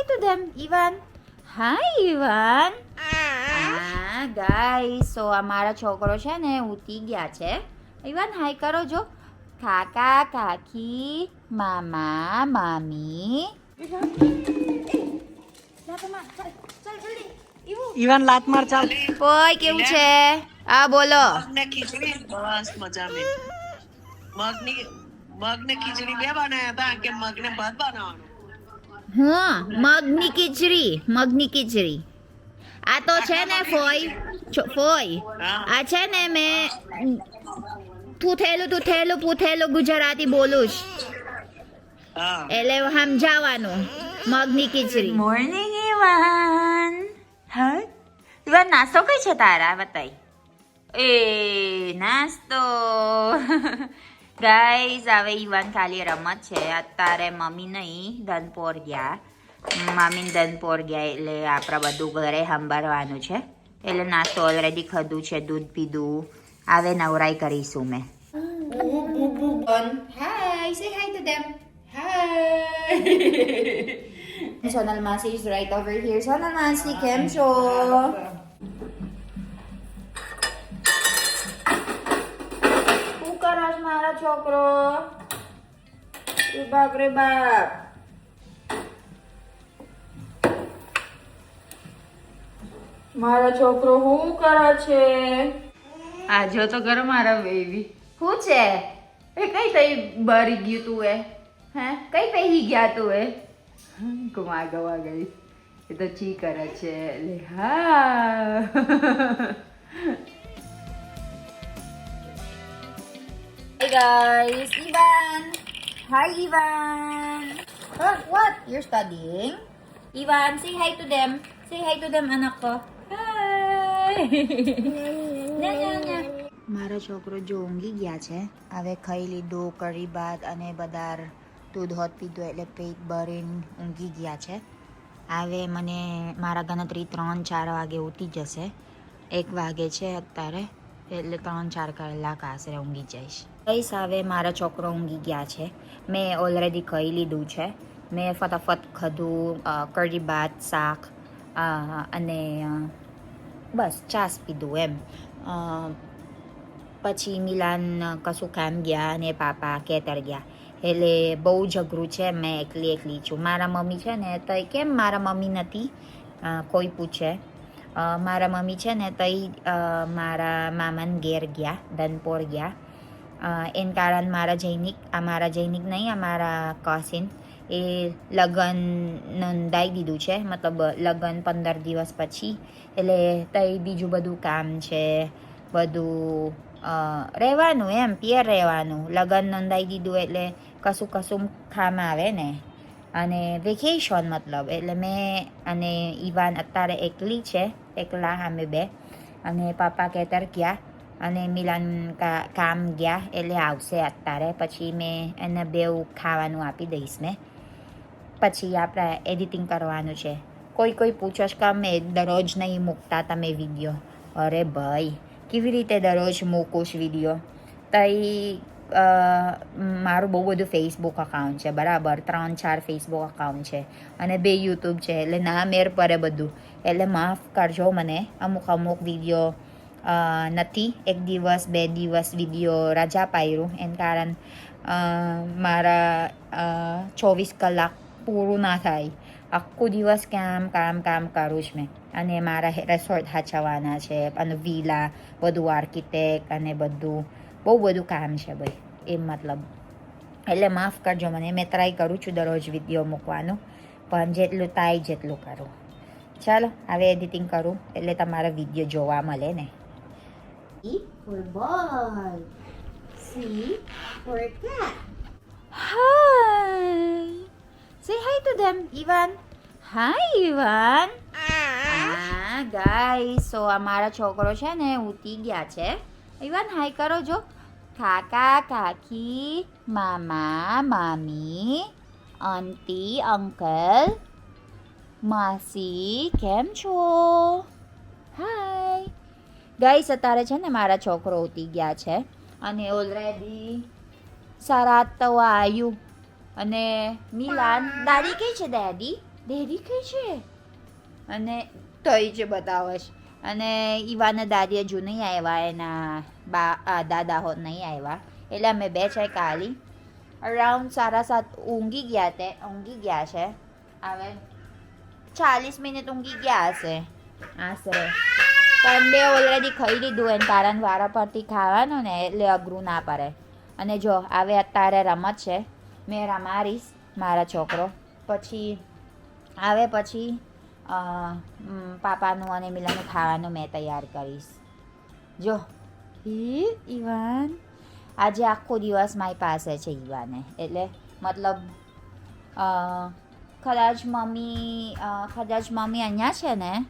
to them, Ivan. Hi, Ivan. Guys, so અમારા છોકરો છે ને ઉઠી ગયા છે. ઇવાન હાય કરો જો. કાકા કાકી મામા મામી. ઈવાન લાત માર ચાલ. કોઈ કેવું છે? આ બોલો. મગને ખીચડી બસ મજા મે. મગને ખીચડી બે બનાયા હતા કે મગને ભાત બનાવવાનો. હા, મગની ખીચડી. આ તો છે ને ફોય. આ છે ને મેં પૂથેલું ગુજરાતી બોલું છું. એટલે સમજાવવાનું મગની ખીચડી. Morning Ivan. હા ઇવાન, નાસ્તો કઈ છે તારા? બતાય. એ નાસ્તો. ગાઈઝ, હવે ઇવાન ખાલી રમત છે. અત્યારે મમ્મી નહીં, ધનપોર ગયા. મમ્મી ધનપોર ગયા એટલે આપણે બધું ઘરે સંભાળવાનું છે. એટલે નાસ્તો ઓલરેડી ખાધું છે, દૂધ પીધું. હવે નવરાઈ કરીશું મેં. Hi, say hi to them. Hi. Sonal Masi is right over here. Sonal Masi, કેમ છો? શું કરસ મારા છોકરો? બાપ રે બાપ. મારા છોકરો શું કરે છે? આજો તો ઘર મારા બેબી. શું છે? એ કઈ તઈ બરી ગયું તું એ? હે, કઈ પહેરી ગયા તું એ? ગુમા ગવા ગઈ. એ તો ચી કરે છે. લે હા. Hey guys, Ivan. Hi Ivan. What? You're studying? Ivan, say hi to them. Say hi to them, anak ko. Hi. મારો છોકરો જો ઊંઘી ગયા છે. હવે ખાઈ લીધું કરી ભાત અને બદાર દૂધ હોત પીધું એટલે પેટ ભરીને ઊંઘી ગયા છે. હવે મને મારા ગણતરી 3-4 વાગે ઉઠી જશે. 1 વાગે છે અત્યારે, એટલે 3-4 કલાક આશરે ઊંઘી જઈશ. કઈશ હવે મારા છોકરો ઊંઘી ગયા છે. મેં ઓલરેડી ખાઈ લીધું છે. મેં ફટાફટ ખાધું કરી ભાત, શાક અને બસ છાશ પીધું એમ. પછી મિલાન કશું કામ ગયા અને પાપા ખેતર ગયા. એટલે બહુ ઝઘરું છે. મેં એકલી છું. મારા મમ્મી છે ને તો કેમ મારા મમ્મી નથી કોઈ પૂછે. મારા મમ્મી છે ને તઈ મારા મામાને ઘેર ગયા, ધનપોર ગયા. એન કારણ મારા જૈનિક નહીં, અમારા કસિન એ લગ્ન નોંધાઈ દીધું છે. મતલબ લગ્ન 15 દિવસ પછી. એટલે તઈ બીજું બધું કામ છે, બધું રહેવાનું એમ, પિયર રહેવાનું. લગ્ન નોંધાઈ દીધું એટલે કશું કામ આવે ને. અને વેકેશન મતલબ. એટલે મેં અને ઇવાન અત્યારે એકલા અમે બે. અને પાપા ખેતર ગયા અને મિલાન કામ ગયા એટલે આવશે અત્યારે. પછી મેં એને બેઉ ખાવાનું આપી દઈશ ને. પછી આપણે એડિટિંગ કરવાનું છે. કોઈ પૂછો કે અમે દરરોજ નહીં મૂકતા તમે વિડીયો. અરે ભાઈ, કેવી રીતે દરરોજ મૂકું વિડીયો? તઈ મારું બહુ બધું ફેસબુક અકાઉન્ટ છે, બરાબર. 3-4 ફેસબુક અકાઉન્ટ છે અને 2 યુટ્યુબ છે. એટલે ના મેર પડે બધું. એટલે માફ કરજો મને. અમુક વિડીયો નથી. 1 દિવસ 2 દિવસ વિડીયો રજા પાડ્યું. એના કારણ મારા 24 કલાક પૂરું ના થાય. આખો દિવસ કામ કરું છું મેં. અને મારા રિસોર્ટ સાચવવાના છે અને વિલા, બધું આર્કિટેક્ટ અને બહુ બધું કામ છે ભાઈ. એમ મતલબ. એટલે માફ કરજો મને. મેં ટ્રાય કરું છું દરરોજ વિડીયો મૂકવાનું, પણ જેટલું થાય જેટલું કરું. ચાલો હવે એડિટિંગ કરું એટલે તમારા વિડીયો જોવા મળે ને. E for ball. C for cat. Hi. Say hi to them, Ivan. Hi, Ivan. Guys, so અમારા છોકરો છે ને ઉઠી ગયા છે. ઇવાન હાય કરો જો. કાકા કાકી મામા મામી આંટી અંકલ માસી, કેમ છો? હાય ગાઈસ, અત્યારે છે ને મારા છોકરો ઉઠી ગયા છે અને ઓલરેડી 7:30 તો આવ્યું. અને મિલાન દાદી કઈ છે? દાદી દેરી કઈ છે અને તોય જ બતાવે છે અને ઈવાના દાદી હજુ નહીં આવ્યા એના દાદા હોત નહીં આવ્યા એટલે અમે બે છે કાલી અરાઉન્ડ 7:30 ઊંઘી ગયા છે હવે 40 મિનિટ ઊંઘી ગયા હશે આશરે પણ બે ઓલરેડી ખાઈ લીધું એને કારણ વારા પરથી ખાવાનું ને એટલે અઘરું ના પડે અને જો હવે અત્યારે રમત છે મેં રમાડીશ મારા છોકરો પછી આવે પછી પાપાનું અને મિલાનું ખાવાનું મેં તૈયાર કરીશ જો ઈવાન આજે આખો દિવસ મારી પાસે છે ઈવાને એટલે મતલબ કદાચ મમ્મી અહીંયા છે ને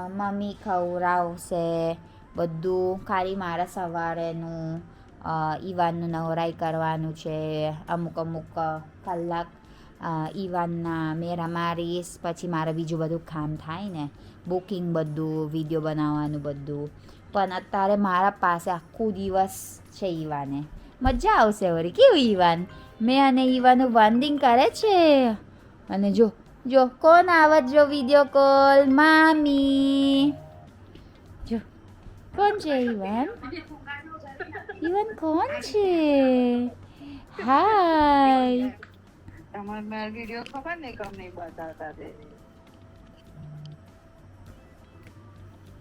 મમ્મી ખવડાવશે બધું ખાલી મારા સવારેનું ઈવાનનું નવરાઈ કરવાનું છે અમુક કલાક ઈવાનના મેં રમાડીશ પછી મારે બીજું બધું કામ થાય ને બુકિંગ બધું વિડીયો બનાવવાનું બધું પણ અત્યારે મારા પાસે આખું દિવસ છે ઈવાને મજા આવશે વળી કેવું ઈવાન મેં અને ઈવાનું બોન્ડિંગ કરે છે અને જો કોણ આવત જો વિડીયો કોલ મામી જો કોણ છે ઈવાન કોણ છે હાય તમારે મારા વિડીયો ખબર ને કમ નહીં બતાવતા તે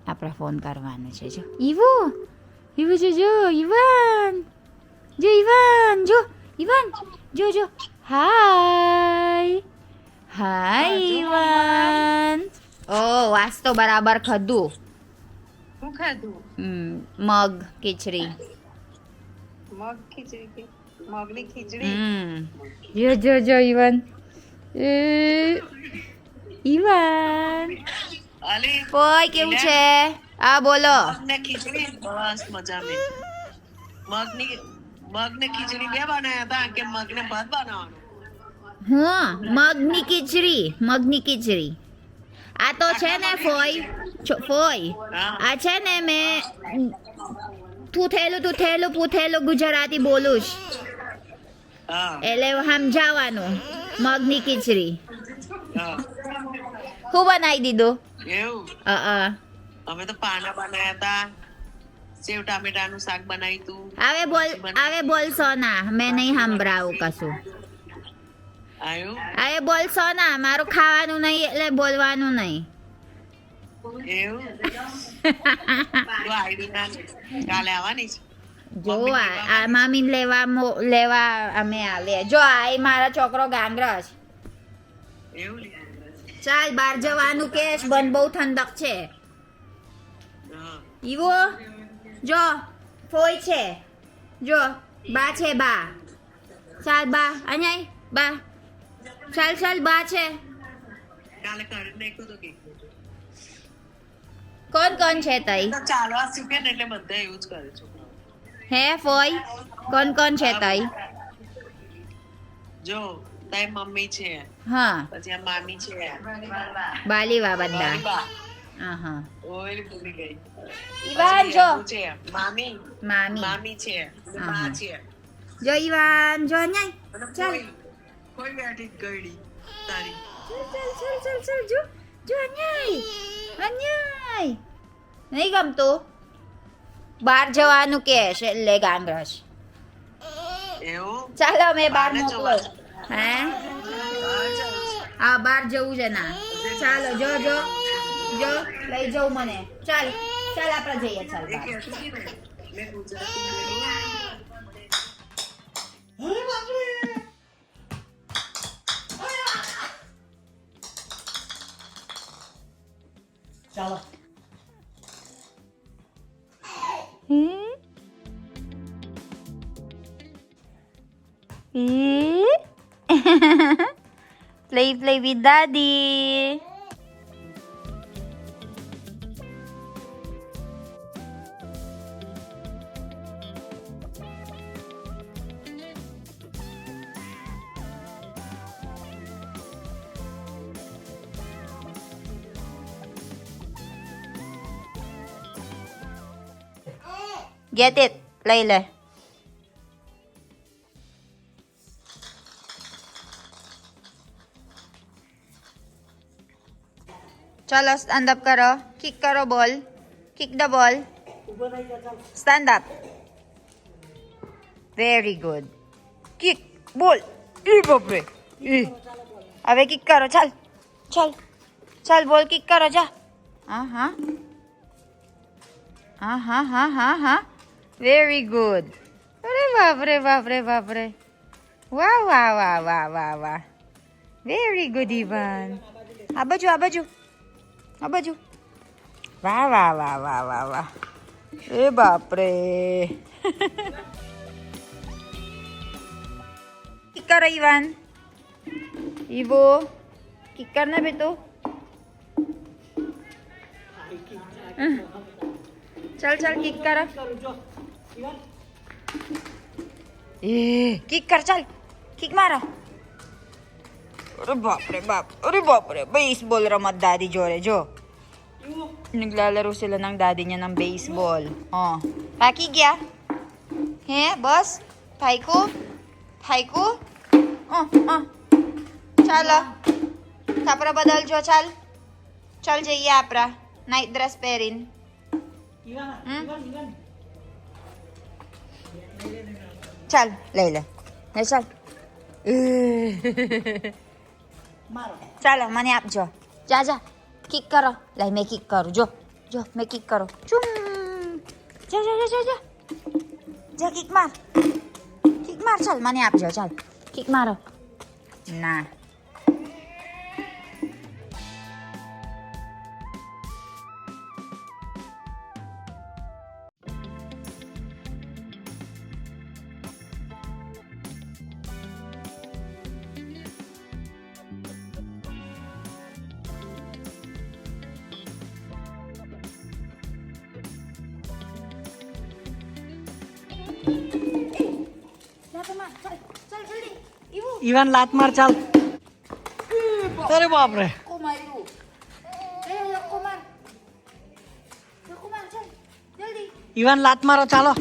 આપણે ફોન કરવાનો છે જો ઈવો જો ઈવાન જો હાય ઈવાન ઓ વાસ્તો બરાબર ખાધું શું ખાધું મગ ખીચડી મગની ખીચડી જો ઈવાન અલી કોઈ કેવું છે આ બોલો મગને ખીચડી બસ મજા મે મગને ખીચડી બે બનાયા હતા કે મગને ભાત બનાવવાનો મગની ખીચડી આ તો છે ને ફોય આ છે ને મેં પૂથેલું ગુજરાતી બોલું છું એટલે સમજાવવાનું મગની ખીચડી હું બનાવી દીધું એવું અમે તો પાના બનાયા હતા સેવ ટામેટાનું શાક બનાવ્યું તું હવે બોલશો ના મેં નહીં સંભળાવું કશું આયું હવે બોલશો ના મારું ખાવાનું નહીં એટલે બોલવાનું નહીં એવું તો આઈડી ના કાલે આવવાની છે જો આ મામી લેવા અમે આવે જો આ મારા છોકરો ગાંગરસ એવું ચાલ બહાર જવાનું કેશ બંધ બહુ ઠંડક છે ઈવો જો ફોઈ છે જો બા છે બા ચાલ બા અહીંયા બા ચાલ બા છે કાલે કરી નાખ્યું તો કે કોણ છે તઈ ચાલવા શીખે ને એટલે બધા એવું જ કરે છે હે ફોઈ કોણ છે તઈ જો તારી મમ્મી છે હા પછી આ મામી છે બાલીવા બધા બા હા ઓય ભૂલી ગઈ ઈવાન જો છે મામી છે બા છે જો ઈવાન જો અહીંયા ચાલ કોઈ બેઠી ગઈડી તારી ચાલ જો અહીંયા નહીં ગમતું બહાર જવાનું કે છે એટલે ગાંગરસ એવું ચાલો મેં બહાર બહારને મોકલો હે હા બહાર જવું છે ના ચાલો જો લઈ જાઉં મને ચાલ આપણે જઈએ ચાલ બહાર. મેં ગુજરાતી ચાલો Play with daddy. Get it, Layla. ચાલો સ્ટેન્ડ અપ કરો. કિક કરો બોલ. Kick the ball. Stand up. Very good. Kick બોલ. ઈ બાપરે. હવે કિક કરો. ચાલ ચાલ ચાલ બોલ કિક કરો. જા. હા હા હા હા હા હા હા. Very good. અરે બાપરે બાપરે બાપરે. વાહ વાહ વાહ વાહ વાહ વાહ. Very good Ivan. આ બાજુ આ બાજુ આ બાજુ. વાહ વાહ વાહ વાહ વાહ વાહ. એ બાપરે. કિક કરો ઇવાન. ઈવો કિક કરના બેટો. चल चल किक कर. किक कर. चल किक मारो. अरे बाप रे बाप. अरे बाप रे. बेसबॉल रमत दादी जोरे जो. Naglalaro sila ng daddy niya ng baseball. Oh. Paki gya. He, boss. Paiku. Paiku. Oh, oh. ચાલો કપડા બદલજો. ચાલ ચાલ જઈએ આપણા નાઇટ ડ્રેસ પહેરીને. ચાલ લઈ લે લે ચાલ. ચાલો મને આપજો. જા જા કિક કરો. લઈ મેં કિક કરું. જો જો મેં કિક કરો. ચુમ. જા જા જા જા જા કિક માર. કિક માર. ચાલ મને આપજો. ચાલ કિક મારો. ના इवन लात मार चल. अरे बाप रे. इवन लात मारो चालो.